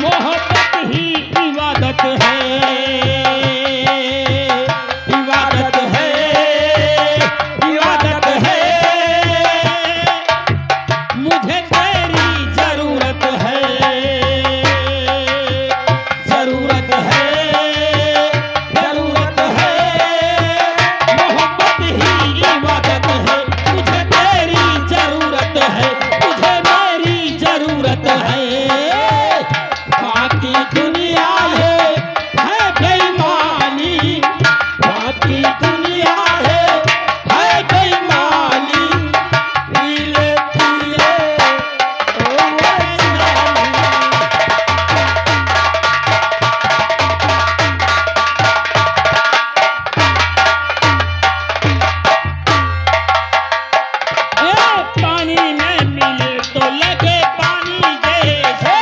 मोहब्बत ही इबादत है, इबादत है, इबादत है। मुझे तेरी जरूरत है, जरूरत है, जरूरत है। मोहब्बत ही इबादत है, मुझे तेरी जरूरत है, मुझे मेरी जरूरत है। बाकी दुनिया है बेईमानी, बाकी दुनिया है बेईमानी। पीले पीले ओ जानी। पानी में मिले तो लगे पानी जैसे,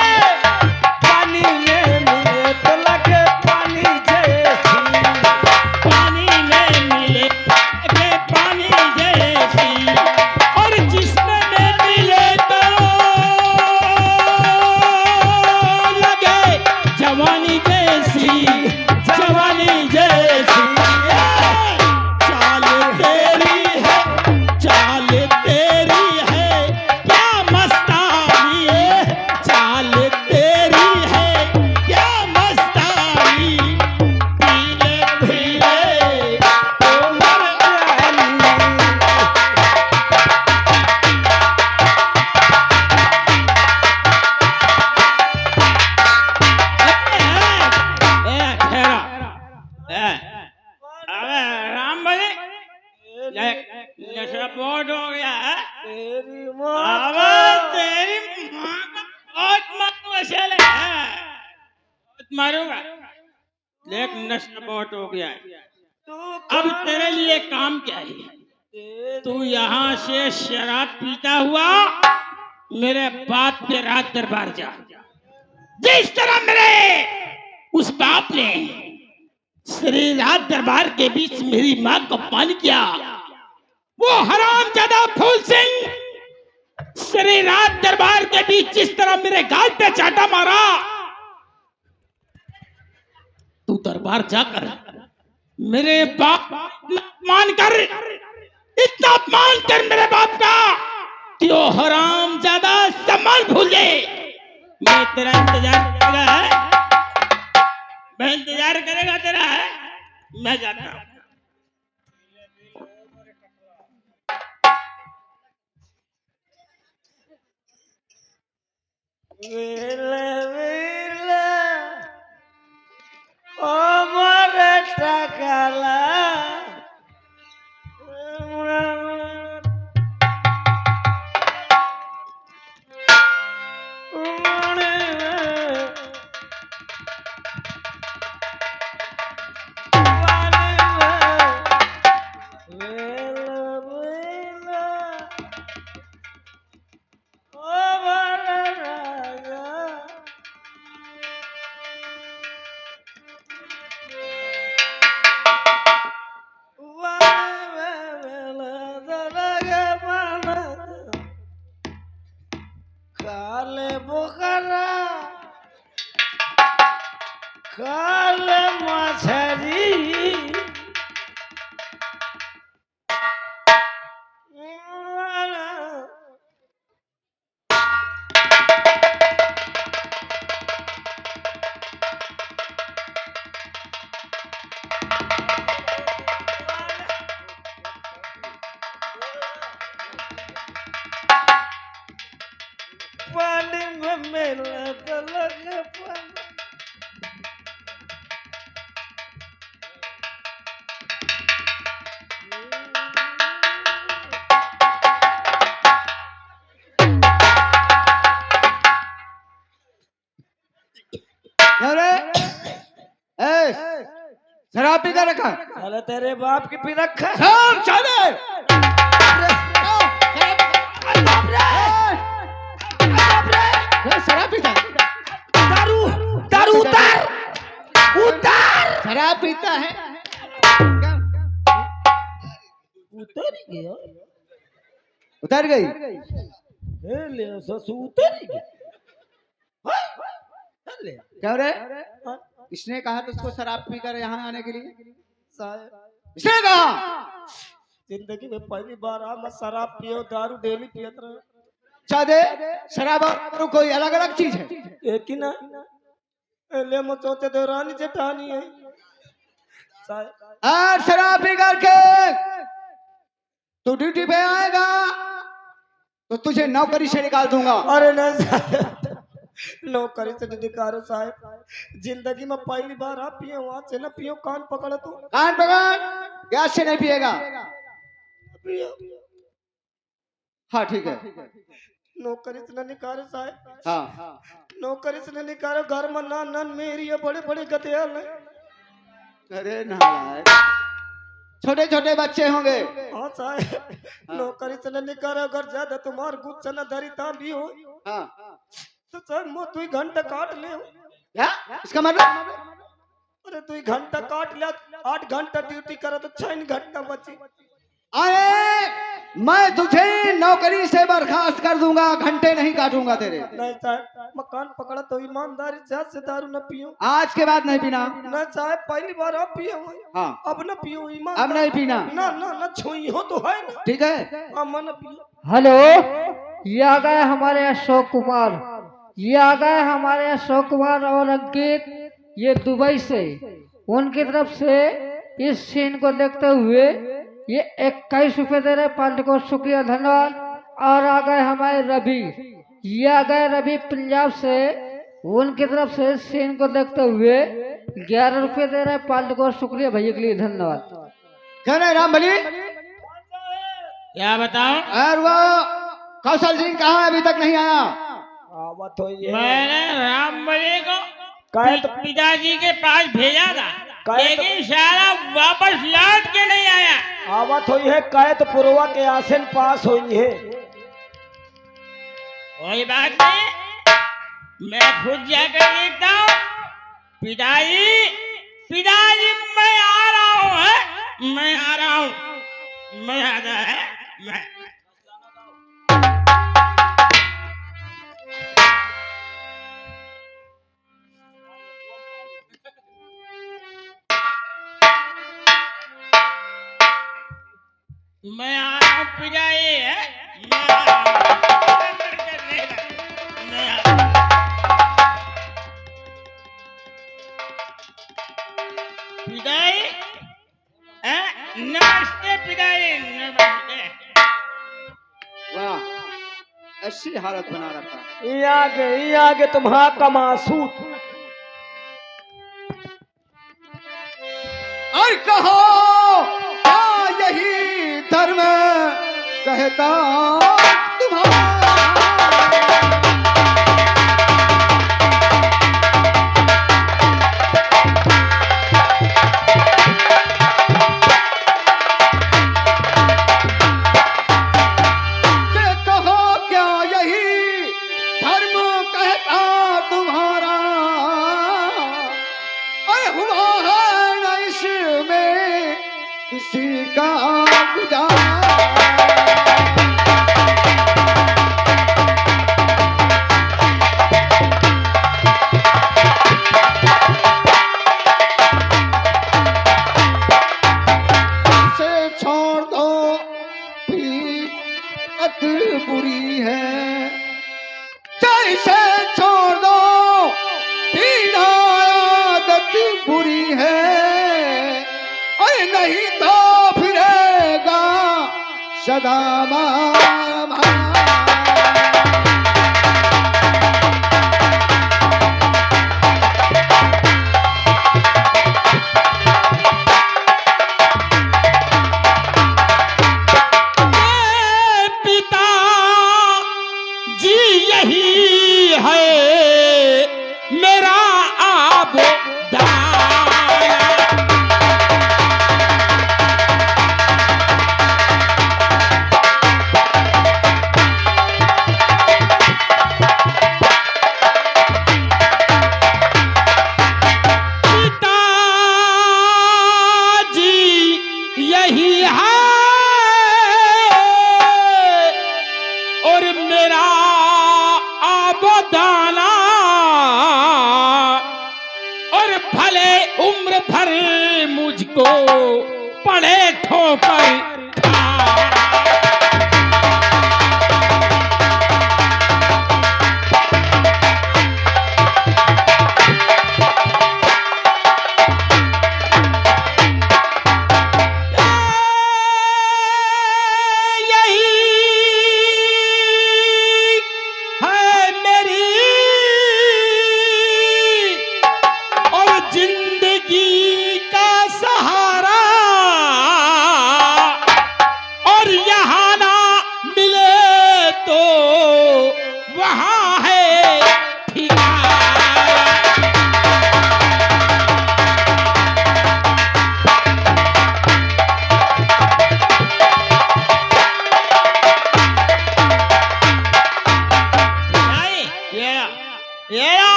पानी में मिले तो लगे पानी जैसी, पानी में मिले लगे पानी जैसी। और जिस्म में मिले तो लगे जवानी जैसी, जवानी जैसी। चाल तेरी है, चाल तेरी है, क्या मस्तानी है। चाल तेरी है, क्या मस्तानी। पीले पीले उमर जानी। अबे राम भाई, नशा बहुत हो गया है। तेरी माँ अबे का तेरी माँ का बहुत मसले है, बहुत मारूंगा। देख नशा बहुत हो गया है। तू अब तेरे लिए काम क्या है? तू यहाँ से शराब पीता हुआ मेरे बाप के राज दरबार जा। जिस तरह मेरे उस बाप ने श्री राज दरबार के बीच मेरी मां को अपमान किया, वो हरामजादा फूल सिंह श्री राज दरबार के बीच जिस तरह मेरे गाल पे चाटा मारा, तू दरबार जाकर मेरे बाप का अपमान कर, इतना अपमान कर मेरे बाप का कि वो हरामजादा सम्मान भूल जाए। मैं तेरा इंतजार करेगा है, मैं इंतजार करेगा तेरा है। मैं जाता हूँ। वेले वेले उमर टकला। काले बोखरा काले मछरी पानी में मिला तो लगे पानी। अरे ए शराब पी कर रखा साले तेरे बाप की पी रखा है। शराब चले शराब पीता दारू दारू उतार उतार। शराब पीता है उतर ही गया। उतर गई ले ससु उतर ही गया। ले क्यों रे? हाँ, इसने कहा तुझको शराब पीकर यहाँ आने के लिए? साहब इसने कहा? जिंदगी में पहली बार आ मैं शराब पियो दारू डेली पियत रहे चादे शराब और दारू कोई अलग अलग चीज है? एक ही ना ले मो सोचे देवरानी जेठानी है साहब और शराब पी करके तू ड्यूटी पे आएगा तो तुझे नौकरी से निकाल दूंगा। अरे नहीं साहब नौकरी से नहीं निकालो साहब जिंदगी में पहली बार आप पिए वहां से ना पियो कान पकड़ तू कान पकड़, गैस से नहीं पिएगा। पियो हाँ ठीक है। नौकरी से ना निकालो साहब हाँ नौकरी से ना निकालो घर में ना नन मेरी है बड़े बड़े गधेल है अरे नालायक, छोटे छोटे बच्चे होंगे। हाँ साहब नौकरी से ना निकालो अगर ज्यादा तुम्हार गुस्सा न धरी ता भी हो हाँ तो सर मो तू घंटा काट ले क्या इसका मतलब? अरे तू घंटा काट ले 8 घंटा ड्यूटी करा तो 6 घंटा बची अरे मैं तुझे नौकरी से बर्खास्त कर दूंगा, घंटे नहीं काटूंगा तेरे। नहीं साहब मकान पकड़ा तो ईमानदारी से दारू न पियो आज के बाद नहीं पीना। ना साहब पहली बार आप पिए हुए हाँ अब न पियो ईमान अब नहीं पीना। ना ना ना छुई हो तो है ना ठीक है। अब मन पियो हेलो, ये आ गए हमारे अशोक कुमार, ये आ गए हमारे अशोक कुमार और अंकित, ये दुबई से। उनकी तरफ से इस सीन को देखते हुए ये 21 रुपये दे रहे, पार्टी को शुक्रिया धन्यवाद। और आ गए हमारे रवि, ये आ गए रवि पंजाब से। उनकी तरफ से सीन को देखते हुए 11 रुपये दे रहे, पार्टी को शुक्रिया भैया के लिए धन्यवाद। क्या है राम बली? क्या बताऊं? और वो कौशल सिंह कहाँ अभी तक नहीं आया? आवत हो ये मैंने रामबली को काहे तो पिताजी के पास भेजा था, काहे तो- लेकिन सारा वापस लौट के नहीं आया। आवत हुई है काहे तो पुरवा के आसन पास हुई है कोई बात नहीं, मैं खुद जाकर देखता हूँ। पिताजी पिताजी मैं आ रहा हूँ, मैं आ रहा हूँ, मैं आ रहा है मैं। मैं आ रहा हूँ पिताजी मैं आ रहा हूँ। मैं आ रहा हूँ। पिताजी नमस्ते पिताजी नमस्ते। वाह, ऐसी हालत बना रखा। ये आगे तुम्हारा कमासूत और कहो क्या यही धर्म कहता तुम्हारा? के कहो क्या यही धर्म कहता तुम्हारा? अरे हुआ है न इसमें किसी का गुजारा। से छोड़ दो पीरत बुरी है, जैसे छोड़ दो पीना आदत बुरी है। और नहीं तो फिरेगा सदा मामा। पिता जी यही है मेरा आप भर मुझको पड़े ठोकर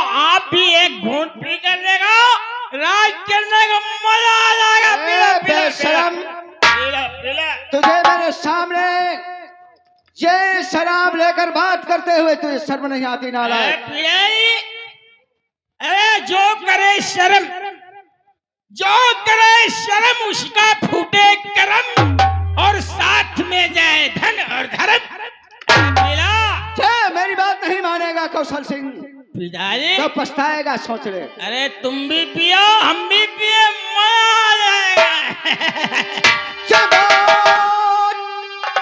आप भी एक घूंट पी कर लेगा, राज करने का मजा आ जाएगा। बेशरम, तुझे मेरे सामने ये शराब लेकर बात करते हुए तुझे शर्म नहीं आती नालायक? अरे जो करे शर्म उसका फूटे करम और साथ में जाए धन और धर्म। मेरी बात नहीं मानेगा कौशल सिंह, पिताजी तो पछताएगा, सोच ले। अरे तुम भी पियो हम भी पिए, मजा आ जाएगा।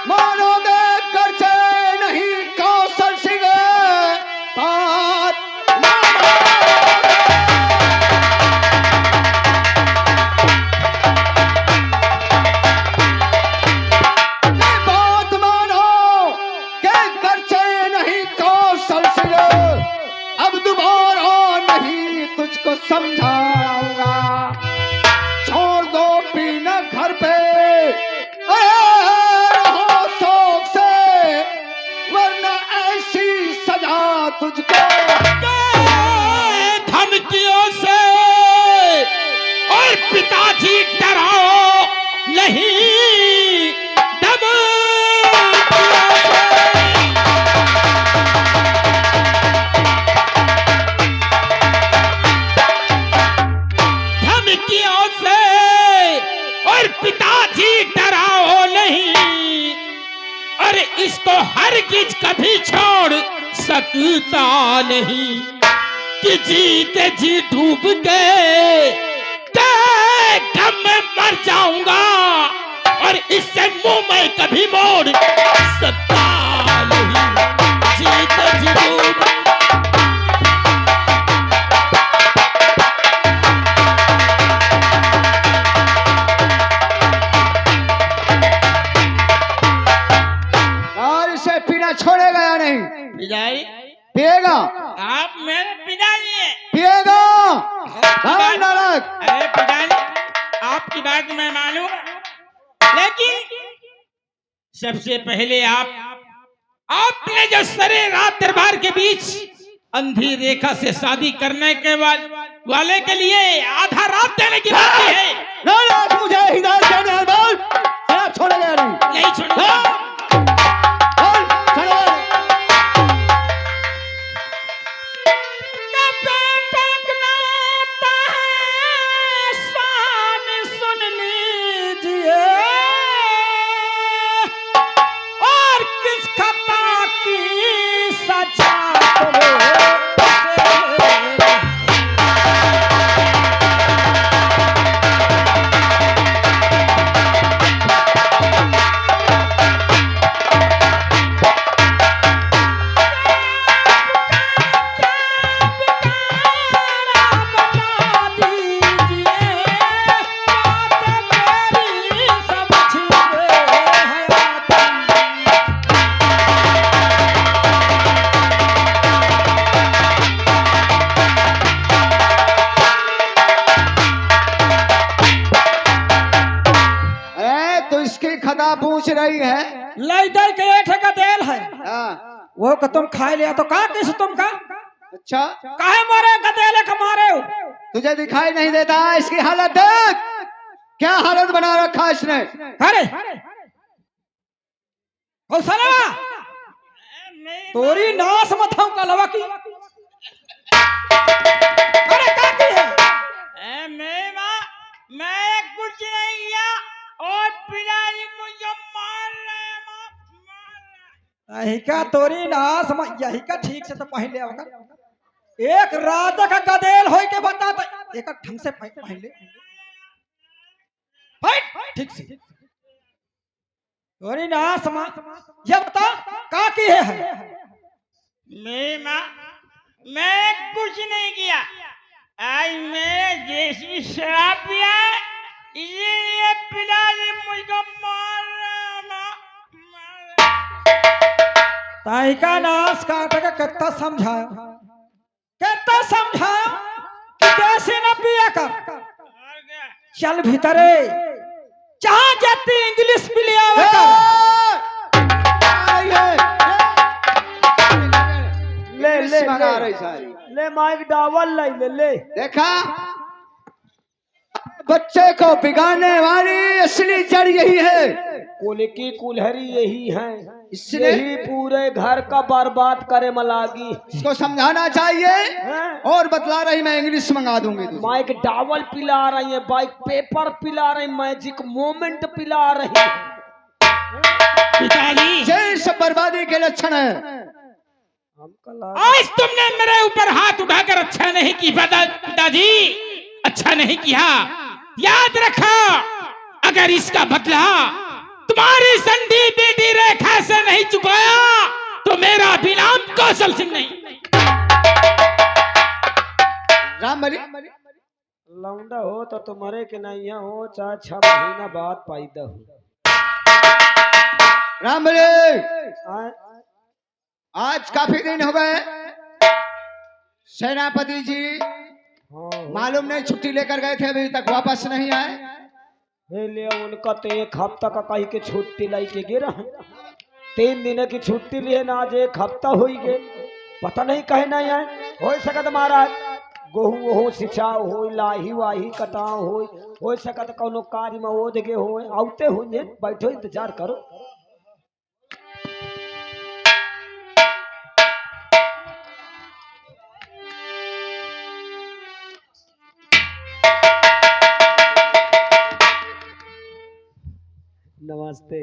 मानोगे घर से नहीं कौशल सिंह, बात मानो के घर से नहीं कौशल सिंह, अब दोबारा नहीं तुझको समझाऊंगा। छोड़ दो पीना घर पे, रहो शौक से, वरना ऐसी सजा तुझको। धमकियों से और पिताजी डराओ नहीं, धमकियों से और पिताजी डराओ नहीं, और इसको हरगिज कभी छोड़ सकता नहीं कि जीते जी डूब गए गम में मर जाऊंगा, और इससे मुंह मैं कभी मोड़ सकता नहीं। जीते जी डूब और इसे पीना छोड़ेगा या नहीं? पिताजी पिएगा? आप मेरे पिताजी हैं। पिएगा? नालायक। अरे पिताजी आपकी बात मैं मानूंगा, लेकिन सबसे पहले आपने जो सरे रात दरबार के बीच अंधी रेखा से शादी करने के वाले के लिए आधा रात देने की बात की है। नालायक, मुझे हिदायत देने है, बोल छोड़ेगा या नहीं? नहीं छोड़ूंगा। खता पूछ रही है। लैदर के एठे का तेल है, वो का तुम खाए लिया तो का किस तुम का? अच्छा, काहे मारे गदेले का मारे हो? तुझे दिखाई नहीं देता इसकी हालत देख, क्या हालत बना रखा इसने। अरे कौशलवा तोरी नाश मत हम कलवा की। अरे का की है? मैं मां यही का तोरी ना समझ, यही का ठीक से तो पहले अगर एक राजा का गदेल होई के बता तो एक ढंग से पहले ठीक से तोरी ना समझ। ये बता का की है? मैं कुछ नहीं किया। आज मैं जैसी शराब पिया इसीलिए पिताजी मुझको मार ताई का नाश काट के कितना समझाया कि देसी न पिया कर, चल भीतरे जहां जाती इंग्लिश भी ले आवे ले ले मंगा रही सारी। ले माइक डावल ले देखा, बच्चे को बिगाड़ने वाली असली जड़ यही है। कुल की कुल्हरी यही है, इसलिए यही पूरे घर का बर्बाद करे मलागी। इसको समझाना चाहिए और बतला रही मैं इंग्लिश मंगा दूंगी तुझे। माइक डावल पिला रही है, बाइक पेपर पिला रही, मैजिक मोमेंट पिला रही। पिताजी ये सब बर्बादी के लक्षण है। आज तुमने मेरे ऊपर हाथ उठाकर अच्छा नहीं की पिताजी, अच्छा नहीं किया। याद रखो, अगर इसका बदला तुम्हारी संधी बेटी रेखा से नहीं चुकाया तो मेरा भी नाम कौशल सिंह नहीं। रामबली लौंडा हो तो तुम्हारे के नहीं हो, चाहे 6 महीना बाद पैदा हो। रामबली आज काफी दिन हो गए, सेनापति जी मालूम नहीं छुट्टी लेकर गए थे, अभी तक वापस नहीं आए। ले उनका तो 1 हफ्ता का कहीं के छुट्टी लाई के गिरा है, 3 दिन की छुट्टी लिए ना, आज 1 हफ्ता हो गए, पता नहीं कहे नहीं आए। हो सकत महाराज गोहू हो सिंचाव हो, लाही वाही कटाव हो सकत कोनो कार्य में ओध गे हो, आउते हो ने बैठो इंतजार करो। नमस्ते।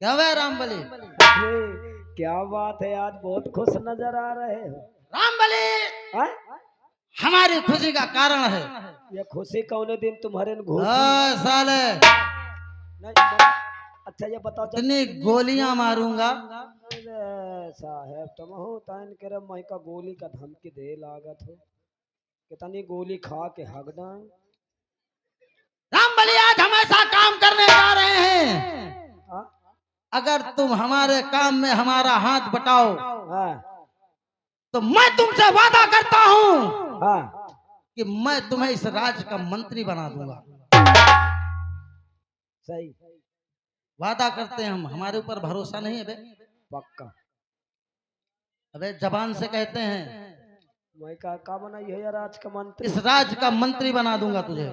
क्या हुआ रामबली? क्या बात है, आज बहुत खुश नजर आ रहे हो। रामबली हमारी खुशी का कारण है। ये खुशी कौने दिन तुम्हारे घूम साले अच्छा ये बताओ इतनी गोलियां मारूंगा। साहब तुम हो तान करे मई का गोली का धमकी दे लागत हो, कितनी गोली खा के हगदा। रामबली आज हम ऐसा काम करने जा रहे हैं, अगर तुम हमारे काम में हमारा हाथ बटाओ तो मैं तुमसे वादा करता हूँ कि मैं तुम्हें इस राज्य का मंत्री बना दूंगा। सही वादा करते हैं हम, हमारे ऊपर भरोसा नहीं है बे? पक्का। अबे जबान से कहते हैं। मैं का बनाई है राज का मंत्री? इस राज्य का मंत्री बना दूंगा तुझे।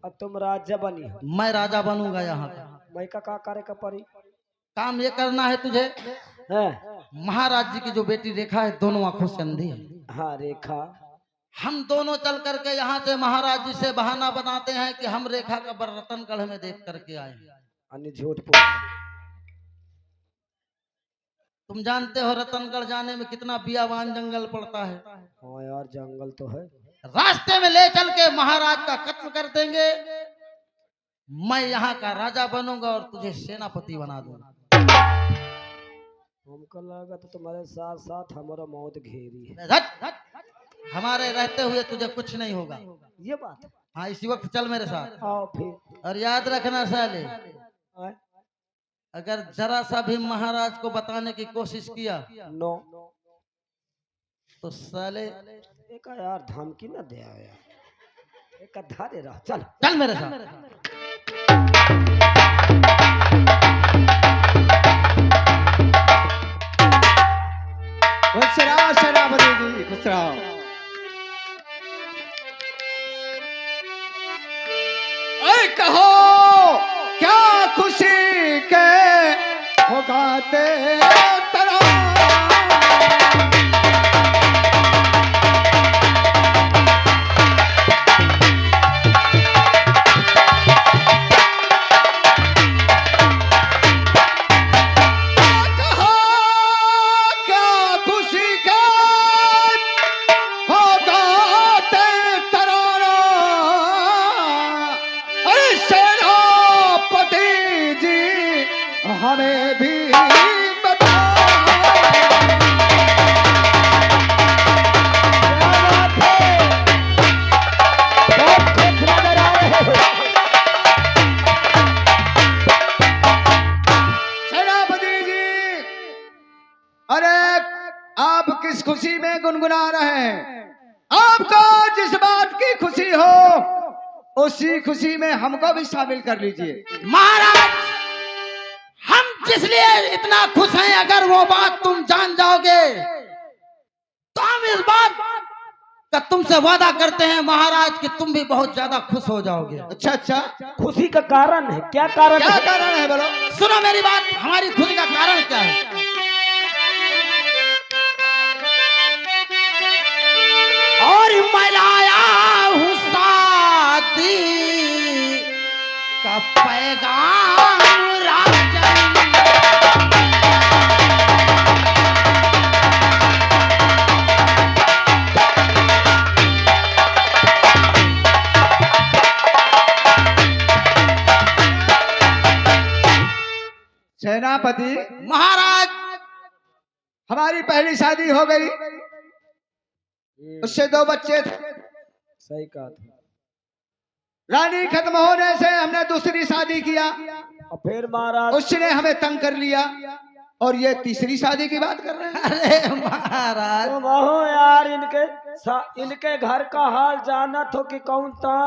अब तुम राजा बनी हो, मैं राजा बनूंगा यहाँ का। मैं का कार्य का परी काम ये करना है तुझे, है। महाराज जी की जो बेटी रेखा है दोनों आंखों से अंधी है। हाँ रेखा, हम दोनों चल करके यहाँ से महाराज जी से बहाना बनाते हैं कि हम रेखा का बर रतनगढ़ में देख करके आए। अन्य झूठ बोल। तुम जानते हो रतनगढ़ जाने में कितना बियावान जंगल पड़ता है। हाँ यार जंगल तो है। रास्ते में ले चल के महाराज का कत्ल कर देंगे, मैं यहाँ का राजा बनूंगा और तुझे सेनापति बना दूंगा। हमको लगा तो तुम्हारे साथ साथ हमारा मौत घेरी है। हमारे रहते हुए तुझे कुछ नहीं होगा। ये बात है। हाँ इसी वक्त चल मेरे साथ। आओ फिर। और याद रखना साले, अगर जरा सा भी महाराज को बताने की कोशिश किया नो तो साले एक यार धमकी न दे यार, एक धारे रह। चल चल मेरे साथ। खुश रहो सेनापति जी, खुश रहो। ऐ कहो क्या खुशी के हो गाते तरा। कहो हमें भी बताओ। बहुत खुश नजर आ रहे हो। सेनापति जी, अरे आप किस खुशी में गुनगुना रहे हैं? आपको जिस बात की खुशी हो उसी खुशी में हमको भी शामिल कर लीजिए। महाराज, हम जिस लिए इतना खुश हैं, अगर वो बात तुम जान जाओगे तो हम इस बात का तुमसे वादा करते हैं महाराज कि तुम भी बहुत ज्यादा खुश हो जाओगे। अच्छा अच्छा, खुशी का कारण है, क्या कारण क्या है? कारण है बोलो? सुनो मेरी बात, हमारी खुशी का कारण क्या है? और मैं लाया हूँ शादी का पैगाम राजन। सेनापति महाराज, हमारी पहली शादी हो गई, उससे 2 बच्चे थे। सही कहा था। रानी खत्म होने से हमने दूसरी शादी किया, और फिर महाराज उसने हमें तंग कर लिया, और ये तीसरी शादी की बात कर रहे हैं। अरे महाराज, तुम हो यार, इनके घर का हाल जानत हो कि कौन था?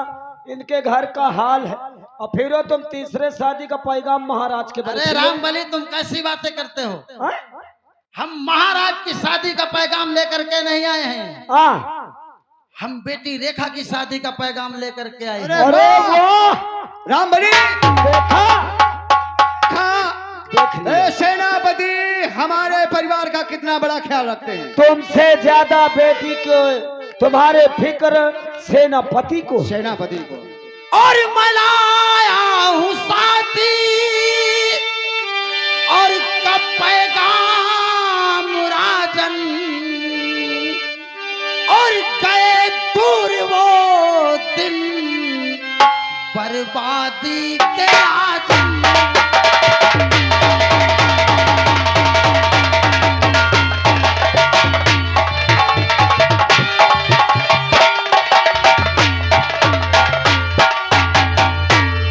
इनके घर का हाल है, और फिर वो तुम तीसरे शादी का पैगाम महाराज के अरे रामबली, तुम कैसी बातें करते हो? हाँ? हम महाराज की शादी का पैगाम लेकर के नहीं आए हैं, हाँ। हम बेटी रेखा की शादी का पैगाम लेकर के आए हैं। अरे वाह, रामबली, देखा? देख लिया। ए सेनापति, हमारे परिवार का कितना बड़ा ख्याल रखते हैं। तुमसे ज्यादा बेटी को, तुम्हारे फिक्र सेनापति को। सेनापति को। और मैं लाया हूँ शादी और कब पैगाम राजन, और गए दूर वो दिन बर्बादी के राजन।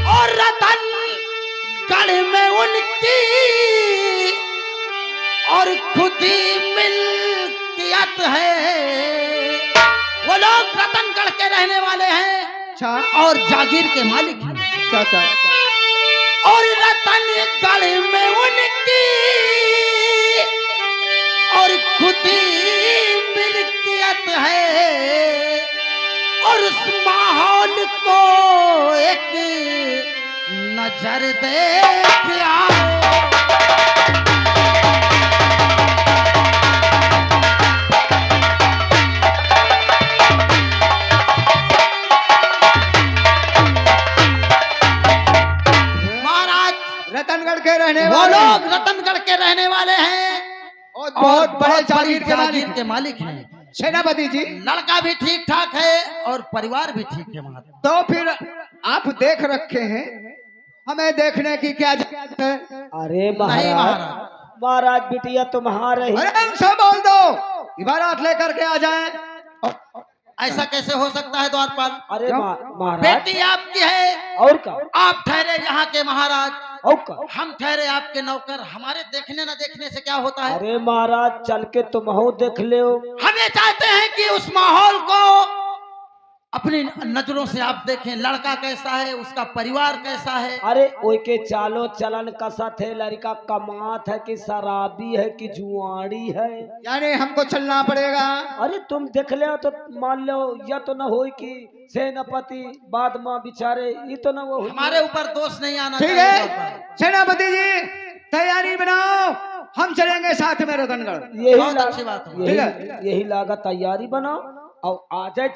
और रतनगढ़ में उनकी और खुद ही मिल्कियत है। वो लोग रतनगढ़ के रहने वाले हैं अच्छा और जागीर के मालिक हैं। अच्छा अच्छा। और रतनगढ़ में उनकी और खुद ही मिल्कियत है। और उस माहौल को एक नजर देख आओ। रतनगढ़ के रहने वो वाले लोग रतनगढ़ के रहने वाले हैं और बहुत बड़े जागीर के जागीर मालिक के मालिक हैं। सेनापति जी, लड़का भी ठीक ठाक है और परिवार भी ठीक है महाराज। तो फिर आप देख रखे हैं, हमें देखने की क्या जरूरत है? अरे नहीं महाराज, महाराज। महाराज बिटिया तुम्हारे ही। अरे हमसे बोल दो, बारात लेकर के आ जाए। ऐसा कैसे हो सकता है द्वारपाल? अरे महाराज, बेटी आपकी है और का? आप ठहरे यहाँ के महाराज, और का? हम ठहरे आपके नौकर। हमारे देखने न देखने से क्या होता है? अरे महाराज, चल के तुम हो देख ले। हम ये चाहते हैं कि उस माहौल को अपनी नजरों से आप देखें। लड़का कैसा है, उसका परिवार कैसा है। अरे ओए के चालो चलन कसा थे, लड़का कमात है कि शराबी है कि जुआड़ी है? यानी हमको चलना पड़ेगा। अरे तुम देख ले तो मान लो, या तो न हो कि सेनापति बाद में बिचारे, ये तो न वो हमारे ऊपर दोष नहीं आना ठीक चाहिए है द्वारपाल। सेनापति जी, तैयारी बनाओ, हम चलेंगे साथ में रतनगढ़। यही बहुत अच्छी बात है। यही लागा तैयारी बनाओ और आ जाए।